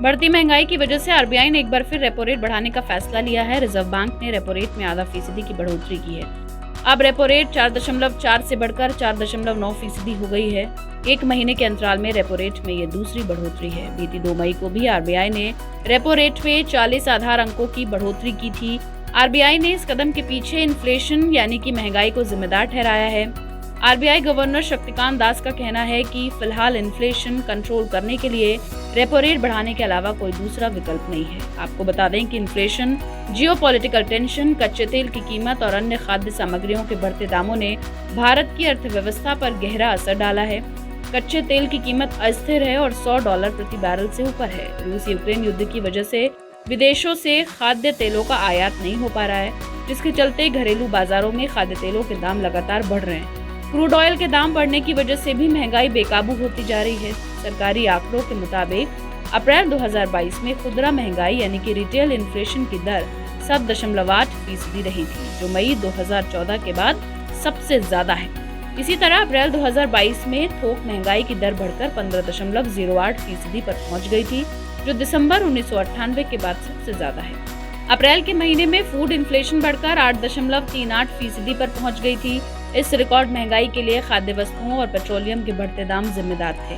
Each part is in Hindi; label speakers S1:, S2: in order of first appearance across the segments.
S1: बढ़ती महंगाई की वजह से आरबीआई ने एक बार फिर रेपो रेट बढ़ाने का फैसला लिया है। रिजर्व बैंक ने रेपो रेट में आधा फीसदी की बढ़ोतरी की है। अब रेपो रेट 4.4 से बढ़कर 4.9% हो गई है। एक महीने के अंतराल में रेपो रेट में ये दूसरी बढ़ोतरी है। बीती 2 मई को भी आरबीआई ने रेपो रेट में 40 आधार अंकों की बढ़ोतरी की थी। आरबीआई ने इस कदम के पीछे इन्फ्लेशन यानी कि महंगाई को जिम्मेदार ठहराया है। आरबीआई गवर्नर शक्तिकांत दास का कहना है कि फिलहाल इन्फ्लेशन कंट्रोल करने के लिए रेपो रेट बढ़ाने के अलावा कोई दूसरा विकल्प नहीं है। आपको बता दें कि इन्फ्लेशन, जियोपॉलिटिकल टेंशन, कच्चे तेल की कीमत और अन्य खाद्य सामग्रियों के बढ़ते दामों ने भारत की अर्थव्यवस्था पर गहरा असर डाला है। कच्चे तेल की कीमत अस्थिर है और $100 प्रति बैरल से ऊपर है। रूस यूक्रेन युद्ध की वजह से विदेशों से खाद्य तेलों का आयात नहीं हो पा रहा है, जिसके चलते घरेलू बाजारों में खाद्य तेलों के दाम लगातार बढ़ रहे हैं। क्रूड ऑयल के दाम बढ़ने की वजह से भी महंगाई बेकाबू होती जा रही है। सरकारी आंकड़ों के मुताबिक अप्रैल 2022 में खुदरा महंगाई यानी कि रिटेल इन्फ्लेशन की दर 7.8% रही थी, जो मई 2014 के बाद सबसे ज्यादा है। इसी तरह अप्रैल 2022 में थोक महंगाई की दर बढ़कर 15.08% पर पहुंच गई थी, जो दिसंबर 1998 के बाद सबसे ज्यादा है। अप्रैल के महीने में फूड इन्फ्लेशन बढ़कर 8.38% पर पहुंच गई थी। इस रिकॉर्ड महंगाई के लिए खाद्य वस्तुओं और पेट्रोलियम के बढ़ते दाम जिम्मेदार थे।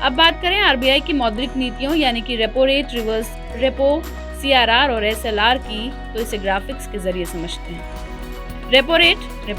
S1: अब बात करें आरबीआई की मौद्रिक नीतियों यानी कि repo rate, reverse repo, CRR और एसएलआर की, तो इसे ग्राफिक्स के जरिए समझते हैं। रेपो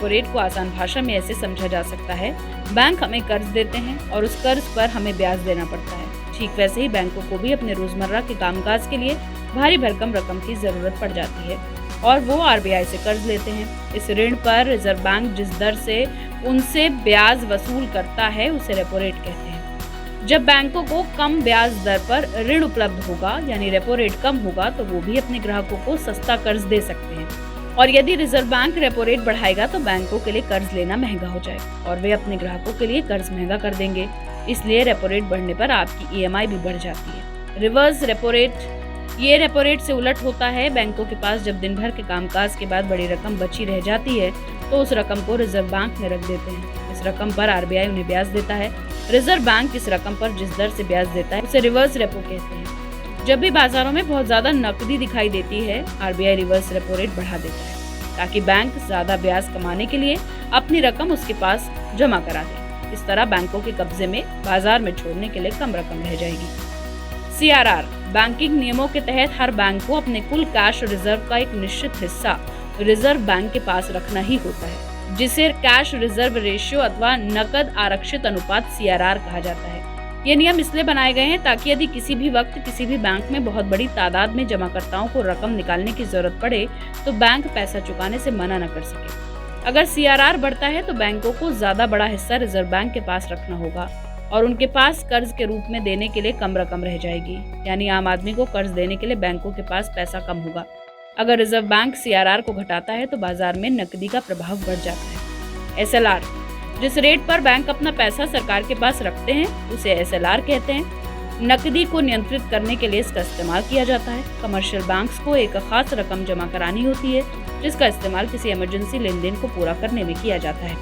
S1: रेट को आसान भाषा में ऐसे समझा जा सकता है, बैंक हमें कर्ज देते हैं और उस कर्ज पर हमें ब्याज देना पड़ता है। ठीक वैसे ही बैंकों को भी अपने रोजमर्रा के कामकाज के लिए भारी भरकम रकम की जरूरत पड़ जाती है और वो आरबीआई से कर्ज लेते हैं। इस ऋण पर रिजर्व बैंक जिस दर से उनसे ब्याज वसूल करता है उसे रेपो रेट कहते हैं। जब बैंकों को कम ब्याज दर पर ऋण उपलब्ध होगा यानी रेपो रेट कम होगा, तो वो भी अपने ग्राहकों को सस्ता कर्ज दे सकते हैं। और यदि रिजर्व बैंक रेपो रेट बढ़ाएगा तो बैंकों के लिए कर्ज लेना महंगा हो जाएगा और वे अपने ग्राहकों के लिए कर्ज महंगा कर देंगे। इसलिए रेपो रेट बढ़ने पर आपकी ईएमआई भी बढ़ जाती है। रिवर्स रेपो रेट, ये रेपो रेट से उलट होता है। बैंकों के पास जब दिन भर के कामकाज के बाद बड़ी रकम बची रह जाती है तो उस रकम को रिजर्व बैंक में रख देते हैं। इस रकम पर आरबीआई उन्हें ब्याज देता है। रिजर्व बैंक इस रकम पर जिस दर से ब्याज देता है उसे रिवर्स रेपो कहते हैं। जब भी बाजारों में बहुत ज्यादा नकदी दिखाई देती है, आरबीआई रिवर्स रेपो रेट बढ़ा देता है ताकि बैंक ज्यादा ब्याज कमाने के लिए अपनी रकम उसके पास जमा करा दे। इस तरह बैंकों के कब्जे में बाजार में छोड़ने के लिए कम रकम रह जाएगी। सीआरआर, बैंकिंग नियमों के तहत हर बैंक को अपने कुल कैश रिजर्व का एक निश्चित हिस्सा रिजर्व बैंक के पास रखना ही होता है, जिसे कैश रिजर्व रेशियो अथवा नकद आरक्षित अनुपात सीआरआर कहा जाता है। ये नियम इसलिए बनाए गए हैं ताकि यदि किसी भी वक्त किसी भी बैंक में बहुत बड़ी तादाद में जमाकर्ताओं को रकम निकालने की जरूरत पड़े तो बैंक पैसा चुकाने से मना न कर सके। अगर सीआरआर बढ़ता है तो बैंकों को ज्यादा बड़ा हिस्सा रिजर्व बैंक के पास रखना होगा और उनके पास कर्ज के रूप में देने के लिए कम रकम रह जाएगी, यानी आम आदमी को कर्ज देने के लिए बैंकों के पास पैसा कम होगा। अगर रिजर्व बैंक सीआरआर को घटाता है तो बाजार में नकदी का प्रभाव बढ़ जाता है। एसएलआर, जिस रेट पर बैंक अपना पैसा सरकार के पास रखते हैं उसे एसएलआर कहते हैं। नकदी को नियंत्रित करने के लिए इसका इस्तेमाल किया जाता है। कमर्शियल बैंक्स को एक खास रकम जमा करानी होती है जिसका इस्तेमाल किसी इमरजेंसी लेन देन को पूरा करने में किया जाता है।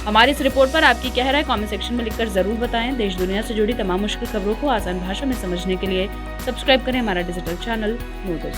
S1: हमारी इस रिपोर्ट पर आपकी क्या राय कमेंट सेक्शन में लिखकर जरूर बताएं। देश दुनिया से जुड़ी तमाम मुश्किल खबरों को आसान भाषा में समझने के लिए सब्सक्राइब करें हमारा डिजिटल चैनल नोटिस।